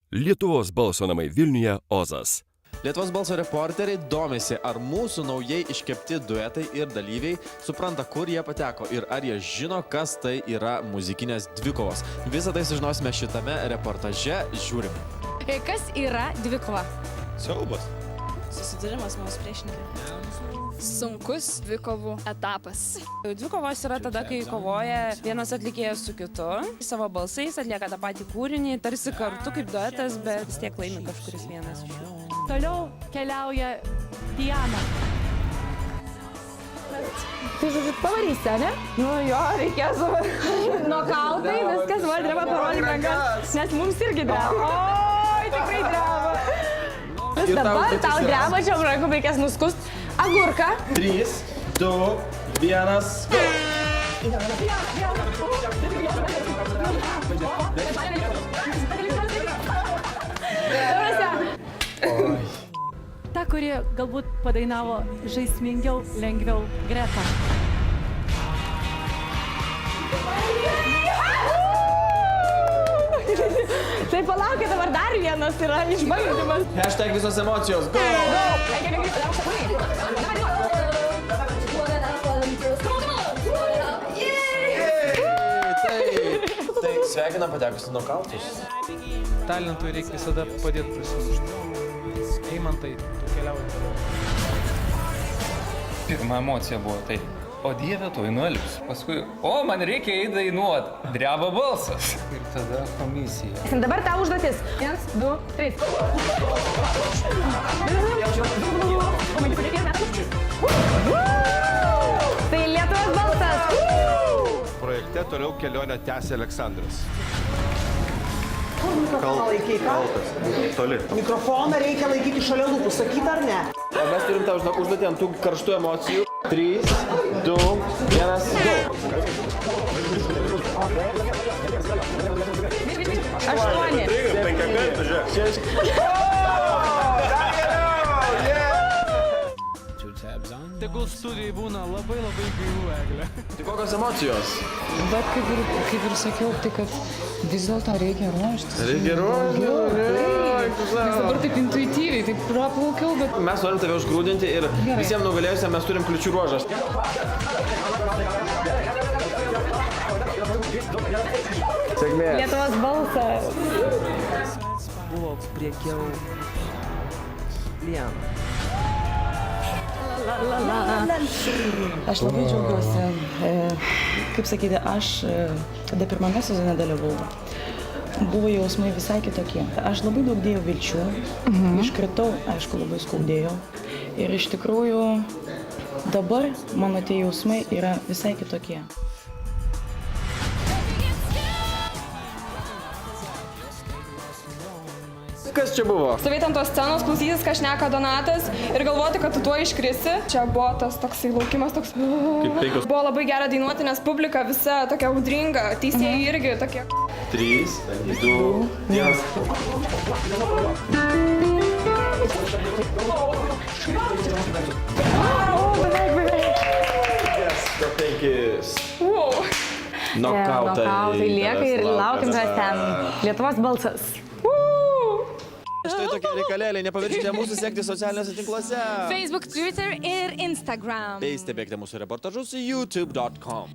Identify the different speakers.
Speaker 1: Lietuvos balso namai Vilniuje Ozas.
Speaker 2: Lietuvos balso reporteriai domisi, ar mūsų naujai iškepti duetai ir dalyviai supranta, kur jie pateko ir ar jie žino, kas tai yra muzikinės dvikovos. Visą tai sužinosime šitame reportaže. Žiūrim.
Speaker 3: Kas yra dvikova?
Speaker 4: Siaubas.
Speaker 5: Susidūrimas mūsų priešininkai.
Speaker 3: Sunkus dvikovų etapas.
Speaker 5: Dvikovos yra tada, kai kovoja vienas atlikėjas su kitu. Savo balsais atlieka tą patį kūrinį, tarsi kartu kaip duetas, bet vis tiek laimi kažkuris vienas iš jų.
Speaker 6: Toliau keliauja Diana. Tai žodžiu, pavarysi, ne?
Speaker 5: Nu jo, reikės dabar.
Speaker 6: Nokautai, viskas, man dreba parodyti rankas, nes mums irgi dreba. Oi, tikrai dreba. Dabar tau dreba, čia rankom reikės nuskust. Agurką.
Speaker 2: 3, 2, 1.
Speaker 6: Ta, kuri galbūt padainavo žaismingiau, lengviau Greta. Tai palaukit, dabar dar vienas yra išbandymas.
Speaker 2: Hashtag visos emocijos. Go! Tai sveikinam patekusi nokautus.
Speaker 7: Talentui reikia visada padėti prasimušti. Eimantai, tu keliauji toliau.
Speaker 8: Pirma emocija buvo tai, o Dieve, tuoj nuelpsiu. Paskui, o man reikia įdainuot, dreba balsas. Ir tada komisija.
Speaker 6: Dabar tau užduotis. 1, 2, 3. Tai Lietuvos balsas.
Speaker 4: Projekte toliau kelionę tęsia Aleksandras.
Speaker 9: Kaltas.
Speaker 4: Toli.
Speaker 9: Mikrofoną reikia laikyti šalia lūpų, sakyt ar ne?
Speaker 2: O mes turim tau užduotį ant tų karštų emocijų. 3, 2, 1, go!
Speaker 9: 8.
Speaker 7: Tegul studijai būna labai gaivų, Eglė.
Speaker 2: Tai kokios emocijos?
Speaker 10: Bet kaip ir sakiau, tai kad vis dėlto reikia ruoštis.
Speaker 2: Reikia ruoštis.
Speaker 10: Nes dabar taip intuityviai, taip praplaukiau, bet...
Speaker 2: Mes norim tave užgrūdinti ir visiems nugalėjusiam mes turim kliučių ruožą. Sėkmės.
Speaker 6: Lietuvos balsas.
Speaker 9: Buvo priekiau Liana.
Speaker 10: Aš labai džiaugiuosi. Kaip sakyti, aš tada pirmame sezone dalyvau. Buvo jausmai visai kitokie. Aš labai daug dėjau vilčių. Iškritau, aišku, labai skaudėjau. Ir iš tikrųjų dabar mano tie jausmai yra visai kitokie.
Speaker 2: Kas čia buvo?
Speaker 5: Stovėti ant tos scenos, klausytis, ką šneka Donatas ir galvoti, kad tu tuo iškrisi. Čia buvo tas toksai laukimas, toks... Buvo labai gera dainuoti, nes publika visa tokia audringa, teisėjai irgi tokie...
Speaker 2: 3, 2, 1.
Speaker 6: Nokautai lieka ir laukim, kad ten Lietuvos balsas.
Speaker 2: Štai tokie reikalėliai, nepamirškite mūsų sekti socialiniuose tinkluose.
Speaker 3: Facebook, Twitter ir Instagram.
Speaker 2: Bei stebėkite mūsų reportažus youtube.com.